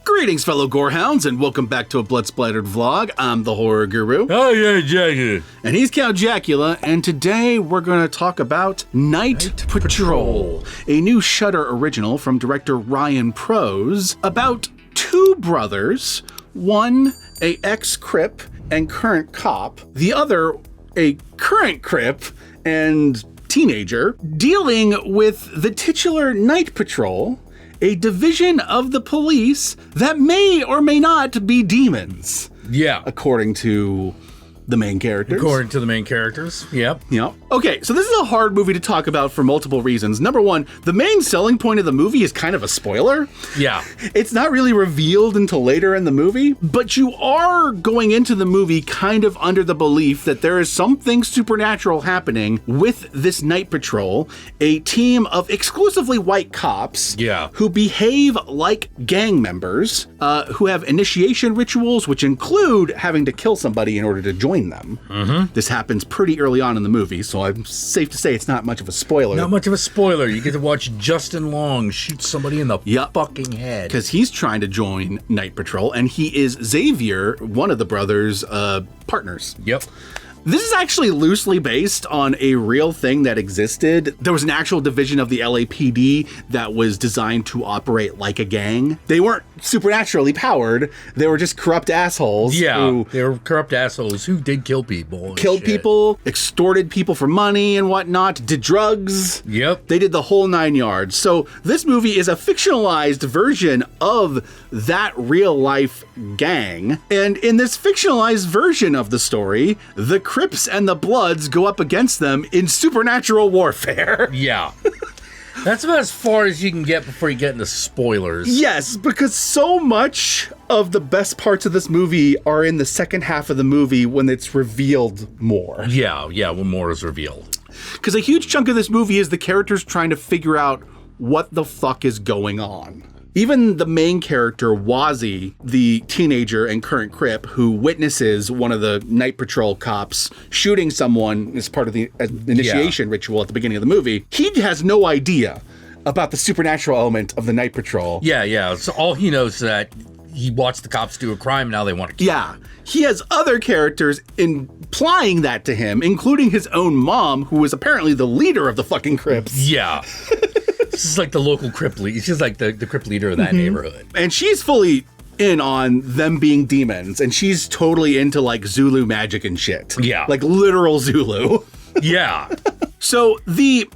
Greetings, fellow Gorehounds, and welcome back to a Blood Splattered vlog. I'm the Horror Guru. Oh, yeah, Jackula. And he's Count Jackula, and today we're going to talk about Night Patrol, a new Shudder original from director Ryan Prows, about two brothers, one a ex-Crip and current cop, the other a current Crip and teenager, dealing with the titular Night Patrol, a division of the police that may or may not be demons. Yeah. According to the main characters. According to the main characters. Yep. Yep. Okay, so this is a hard movie to talk about for multiple reasons. Number one, the main selling point of the movie is kind of a spoiler. Yeah. It's not really revealed until later in the movie, but you are going into the movie kind of under the belief that there is something supernatural happening with this Night Patrol, a team of exclusively white cops who behave like gang members, who have initiation rituals, which include having to kill somebody in order to join them. Mm-hmm. This happens pretty early on in the movie, so I'm safe to say it's not much of a spoiler. Not much of a spoiler. You get to watch Justin Long shoot somebody in the fucking head. Because he's trying to join Night Patrol, and he is Xavier, one of the brothers' partners. Yep. This is actually loosely based on a real thing that existed. There was an actual division of the LAPD that was designed to operate like a gang. They weren't supernaturally powered. They were just corrupt assholes. Yeah, they were corrupt assholes who did kill people. Killed people, extorted people for money and whatnot, did drugs. Yep. They did the whole 9 yards. So this movie is a fictionalized version of that real life gang. And in this fictionalized version of the story, the Crips and the Bloods go up against them in supernatural warfare. Yeah. That's about as far as you can get before you get into spoilers. Yes, because so much of the best parts of this movie are in the second half of the movie when it's revealed more. Yeah, when more is revealed. Because a huge chunk of this movie is the characters trying to figure out what the fuck is going on. Even the main character, Wazzy, the teenager and current Crip, who witnesses one of the Night Patrol cops shooting someone as part of the initiation ritual at the beginning of the movie, he has no idea about the supernatural element of the Night Patrol. Yeah. So all he knows is that he watched the cops do a crime, now they want to kill him. Yeah. He has other characters implying that to him, including his own mom, who is apparently the leader of the fucking Crips. Yeah. This is like the local Crip leader. She's like the Crip leader of that neighborhood. And she's fully in on them being demons, and she's totally into like Zulu magic and shit. Yeah. Like literal Zulu. Yeah. So the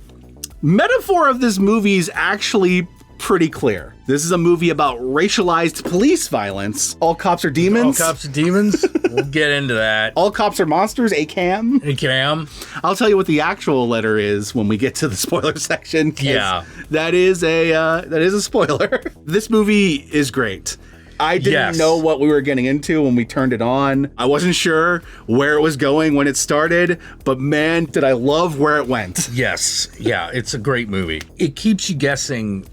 metaphor of this movie is actually pretty clear. This is a movie about racialized police violence. All cops are demons. All cops are demons? We'll get into that. All cops are monsters, ACAM. ACAM. I'll tell you what the actual letter is when we get to the spoiler section. Yeah. That is a spoiler. This movie is great. I didn't know what we were getting into when we turned it on. I wasn't sure where it was going when it started, but man, did I love where it went. Yes. Yeah, it's a great movie. It keeps you guessing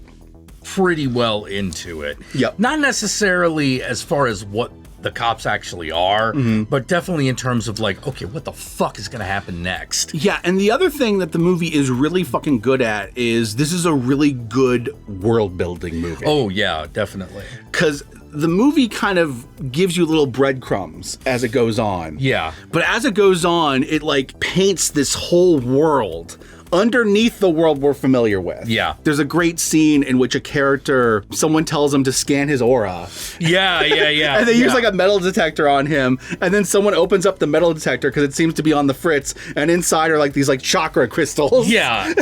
pretty well into it. Yep. Not necessarily as far as what the cops actually are, but definitely in terms of like, okay, what the fuck is going to happen next? Yeah, and the other thing that the movie is really fucking good at is this is a really good world building movie. Oh, yeah, definitely. Because the movie kind of gives you little breadcrumbs as it goes on. Yeah. But as it goes on, it like paints this whole world underneath the world we're familiar with. Yeah. There's a great scene in which someone tells him to scan his aura. Yeah. And they use like a metal detector on him, and then someone opens up the metal detector because it seems to be on the fritz, and inside are like these like chakra crystals. Yeah.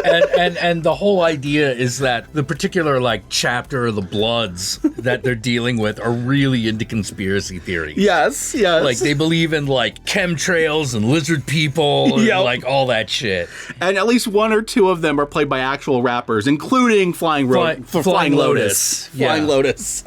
and the whole idea is that the particular like chapter of the Bloods that they're dealing with are really into conspiracy theory. Yes. Like they believe in like chemtrails and lizard people and like all that shit. And at least one or two of them are played by actual rappers, including Flying Lotus. Flying Lotus.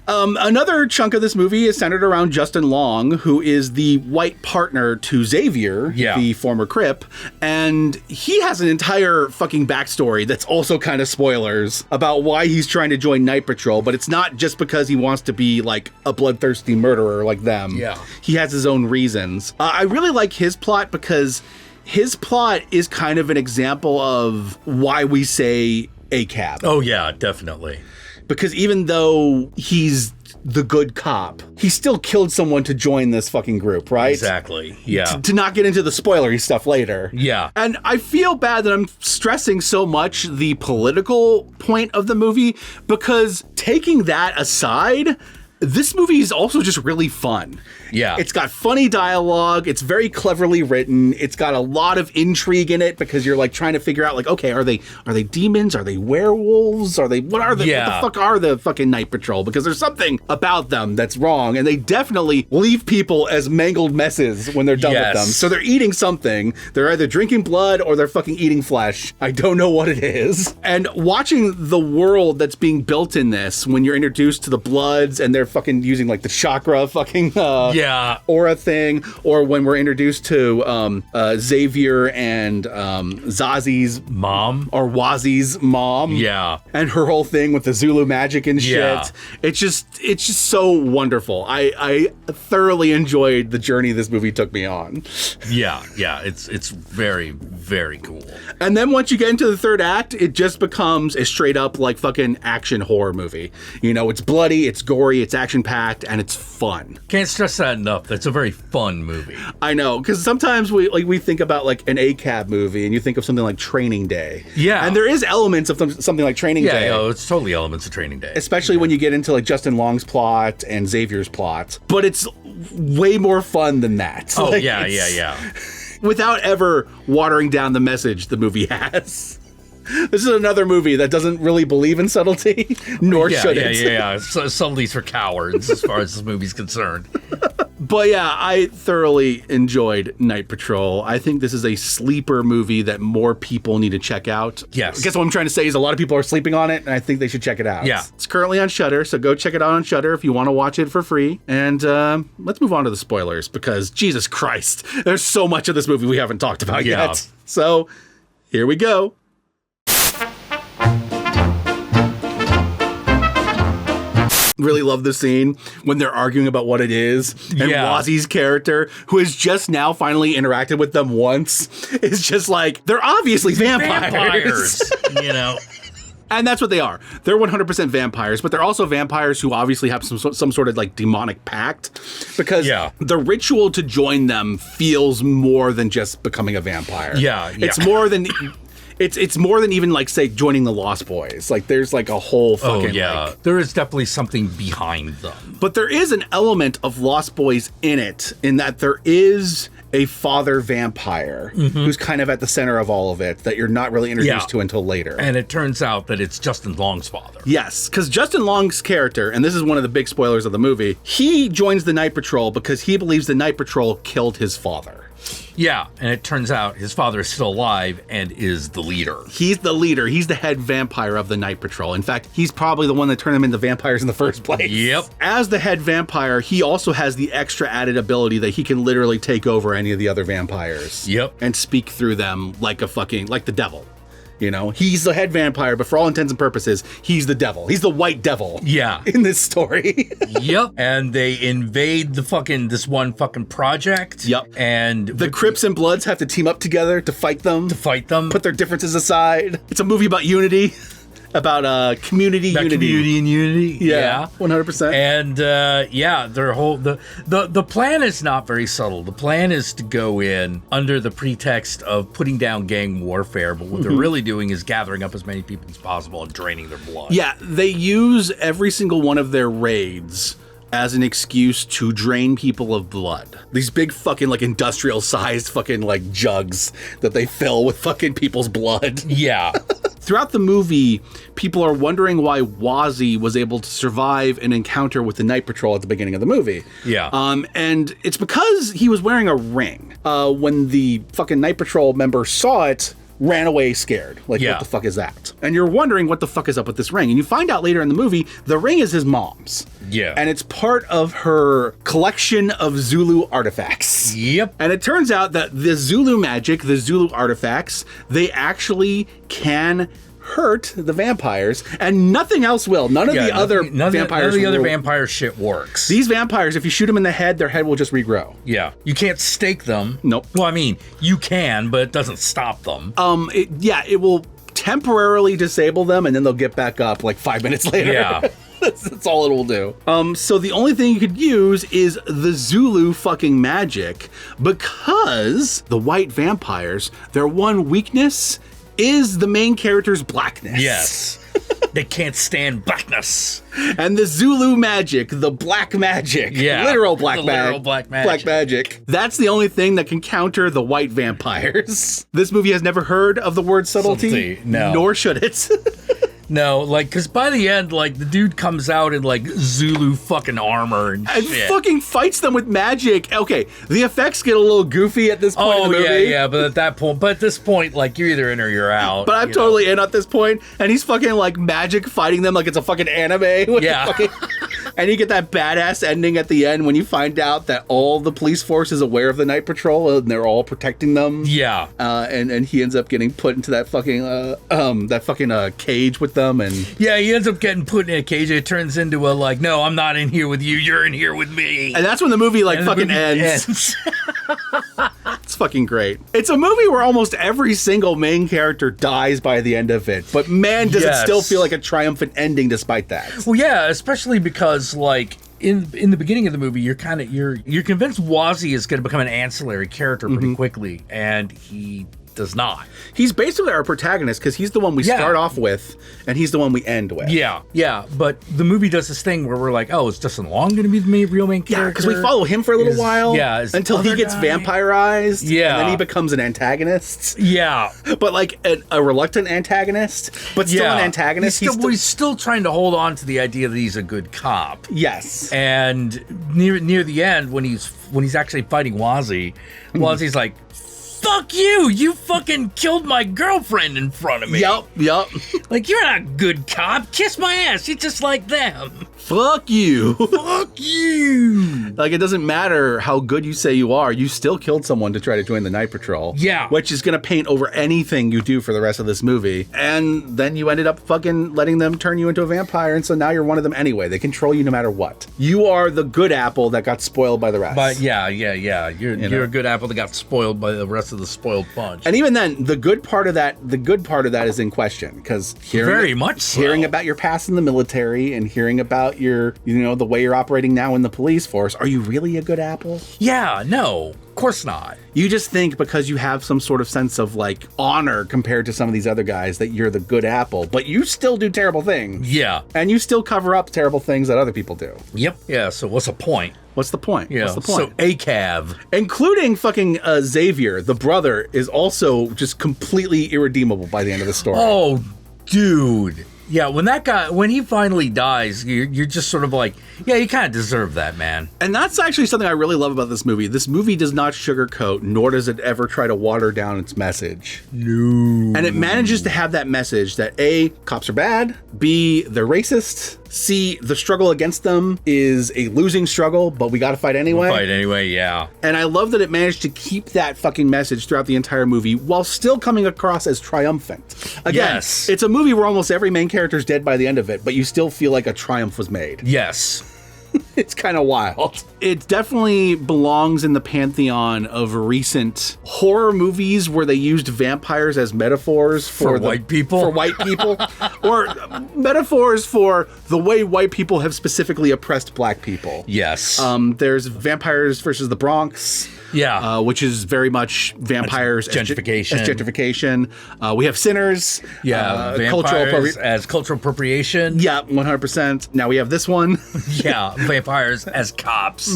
Another chunk of this movie is centered around Justin Long, who is the white partner to Xavier, the former Crip, and he has an entire fucking backstory that's also kind of spoilers about why he's trying to join Night Patrol, but it's not just because he wants to be like a bloodthirsty murderer like them. Yeah. He has his own reasons. I really like his plot because his plot is kind of an example of why we say ACAB. Oh, yeah, definitely. because even though he's the good cop, he still killed someone to join this fucking group, right? Exactly. Yeah. To not get into the spoilery stuff later. Yeah. And I feel bad that I'm stressing so much the political point of the movie, because taking that aside, this movie is also just really fun. Yeah. It's got funny dialogue. It's very cleverly written. It's got a lot of intrigue in it, because you're like trying to figure out, like, okay, are they demons? Are they werewolves? What the fuck are the fucking Night Patrol? Because there's something about them that's wrong, and they definitely leave people as mangled messes when they're done with them. So they're eating something. They're either drinking blood or they're fucking eating flesh. I don't know what it is. And watching the world that's being built in this, when you're introduced to the Bloods and they're fucking using like the chakra fucking aura thing, or when we're introduced to Xavier and Zazi's mom, or Wazi's mom, and her whole thing with the Zulu magic and shit. It's just so wonderful. I thoroughly enjoyed the journey this movie took me on. It's very, very cool. And then once you get into the third act, it just becomes a straight up like fucking action horror movie. You know, it's bloody, it's gory, it's action packed, and it's fun. Can't stress that enough. That's a very fun movie. I know, because sometimes we think about like an ACAB movie, and you think of something like Training Day. Yeah, and there is elements of something like Training Day. Yeah, it's totally elements of Training Day. Especially when you get into like Justin Long's plot and Xavier's plot, but it's way more fun than that. Oh, like, yeah. Without ever watering down the message the movie has. This is another movie that doesn't really believe in subtlety, nor should it. Yeah. Subtlety's for cowards as far as this movie's concerned. But yeah, I thoroughly enjoyed Night Patrol. I think this is a sleeper movie that more people need to check out. Yes. I guess what I'm trying to say is a lot of people are sleeping on it, and I think they should check it out. Yeah. It's currently on Shudder, so go check it out on Shudder if you want to watch it for free. And let's move on to the spoilers, because Jesus Christ, there's so much of this movie we haven't talked about yet. So here we go. Really love the scene when they're arguing about what it is, and Wazi's character, who has just now finally interacted with them once, is just like, they're obviously vampires. You know. And that's what they are. They're 100% vampires, but they're also vampires who obviously have some sort of like demonic pact, because the ritual to join them feels more than just becoming a vampire. It's more than... It's more than even, like, say, joining the Lost Boys. Like, there's, like, a whole fucking, there is definitely something behind them. But there is an element of Lost Boys in it, in that there is a father vampire who's kind of at the center of all of it that you're not really introduced to until later. And it turns out that it's Justin Long's father. Yes, because Justin Long's character, and this is one of the big spoilers of the movie, he joins the Night Patrol because he believes the Night Patrol killed his father. Yeah, and it turns out his father is still alive and is the leader. He's the leader. He's the head vampire of the Night Patrol. In fact, he's probably the one that turned them into vampires in the first place. Yep. As the head vampire, he also has the extra added ability that he can literally take over any of the other vampires. Yep. And speak through them like the devil. You know, he's the head vampire, but for all intents and purposes, he's the devil. He's the white devil. Yeah. In this story. Yep. And they invade this one fucking project. Yep. And the Crips and Bloods have to team up together to fight them. Put their differences aside. It's a movie about unity. About community unity. Yeah, 100%. And their whole the plan is not very subtle. The plan is to go in under the pretext of putting down gang warfare, but what they're really doing is gathering up as many people as possible and draining their blood. Yeah, they use every single one of their raids as an excuse to drain people of blood. These big fucking like industrial sized fucking like jugs that they fill with fucking people's blood. Yeah. Throughout the movie, people are wondering why Wazi was able to survive an encounter with the Night Patrol at the beginning of the movie. Yeah. And it's because he was wearing a ring. When the fucking Night Patrol member saw it, ran away scared. Like, what the fuck is that? And you're wondering what the fuck is up with this ring. And you find out later in the movie, the ring is his mom's. Yeah. And it's part of her collection of Zulu artifacts. Yep. And it turns out that the Zulu magic, the Zulu artifacts, they actually can hurt the vampires, and nothing else will. None of the other vampire shit works. These vampires, if you shoot them in the head, their head will just regrow. Yeah. You can't stake them. Nope. Well, I mean, you can, but it doesn't stop them. It will temporarily disable them, and then they'll get back up like 5 minutes later. Yeah. That's all it will do. So the only thing you could use is the Zulu fucking magic, because the white vampires, their one weakness is the main character's blackness. Yes. They can't stand blackness. And the Zulu magic, the black magic, literal black magic. That's the only thing that can counter the white vampires. This movie has never heard of the word subtlety. No. Nor should it. No, like, because by the end, like, the dude comes out in, like, Zulu fucking armor and shit. Fucking fights them with magic. Okay, the effects get a little goofy at this point in the movie. Yeah, but at this point, like, you're either in or you're out. But I'm totally in at this point, and he's fucking, like, magic fighting them like it's a fucking anime. And you get that badass ending at the end when you find out that all the police force is aware of the night patrol and they're all protecting them. Yeah. And he ends up getting put into that fucking cage with them. And yeah, he ends up getting put in a cage. It turns into a, like, no, I'm not in here with you. You're in here with me. And that's when the movie, like, fucking ends. It's fucking great. It's a movie where almost every single main character dies by the end of it. But man, does it still feel like a triumphant ending despite that. Well, yeah, especially because, like, in the beginning of the movie, you're convinced Wazzy is going to become an ancillary character pretty quickly, and he does not. He's basically our protagonist because he's the one we start off with and he's the one we end with. Yeah, but the movie does this thing where we're like, oh, is Justin Long going to be the real main character? Yeah, because we follow him for a little while until he gets vampirized and then he becomes an antagonist. Yeah. But like a reluctant antagonist, but still an antagonist. He's still trying to hold on to the idea that he's a good cop. Yes. And near the end, when he's actually fighting Wazzy, Wazzy's like, fuck you! You fucking killed my girlfriend in front of me. Yup. Like, you're not a good cop. Kiss my ass. You're just like them. Fuck you. Fuck you. Like, it doesn't matter how good you say you are. You still killed someone to try to join the Night Patrol. Yeah. Which is going to paint over anything you do for the rest of this movie. And then you ended up fucking letting them turn you into a vampire. And so now you're one of them anyway. They control you no matter what. You are the good apple that got spoiled by the rest. But yeah. You're a good apple that got spoiled by the rest of the spoiled bunch. And even then, the good part of that is in question, because hearing about your past in the military and hearing about your, the way you're operating now in the police force, are you really a good apple? Yeah, no, of course not. You just think because you have some sort of sense of like honor compared to some of these other guys that you're the good apple, but you still do terrible things. Yeah. And you still cover up terrible things that other people do. Yep. Yeah, so what's the point? What's the point? Yeah. What's the point? So ACAV. Including fucking Xavier, the brother, is also just completely irredeemable by the end of the story. Oh, dude. Yeah, when he finally dies, you're just sort of like, yeah, you kind of deserve that, man. And that's actually something I really love about this movie. This movie does not sugarcoat, nor does it ever try to water down its message. No. And it manages to have that message that A, cops are bad, B, they're racist, C, the struggle against them is a losing struggle, but we gotta fight anyway. Yeah. And I love that it managed to keep that fucking message throughout the entire movie while still coming across as triumphant. Again, it's a movie where almost every main character's dead by the end of it, but you still feel like a triumph was made. Yes. It's kind of wild. It definitely belongs in the pantheon of recent horror movies where they used vampires as metaphors for white people. For white people. Or metaphors for the way white people have specifically oppressed black people. Yes. There's Vampires versus the Bronx. Yeah. Which is very much vampires as gentrification. We have Sinners. Yeah. Vampires as cultural appropriation. Yeah, 100%. Now we have this one. Yeah. Vampires as cops.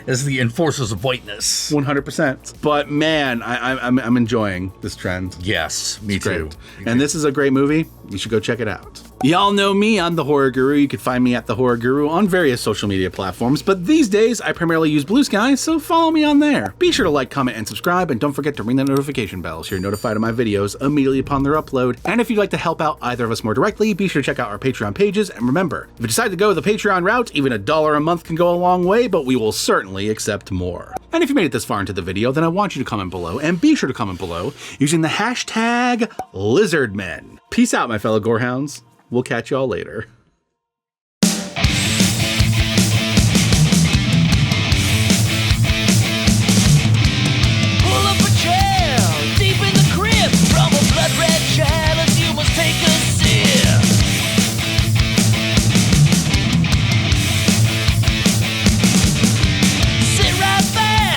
As the enforcers of whiteness. 100%. But man, I'm enjoying this trend. Yes, me too. And this is a great movie. You should go check it out. Y'all know me, I'm the Horror Guru. You can find me at the Horror Guru on various social media platforms, but these days I primarily use Blue Sky, so follow me on there. Be sure to like, comment, and subscribe, and don't forget to ring that notification bell so you're notified of my videos immediately upon their upload. And if you'd like to help out either of us more directly, be sure to check out our Patreon pages, and remember, if you decide to go the Patreon route, even $1 a month can go a long way, but we will certainly accept more. And if you made it this far into the video, then I want you to comment below, and be sure to comment below using the hashtag LizardMen. Peace out, my fellow gorehounds. We'll catch y'all later.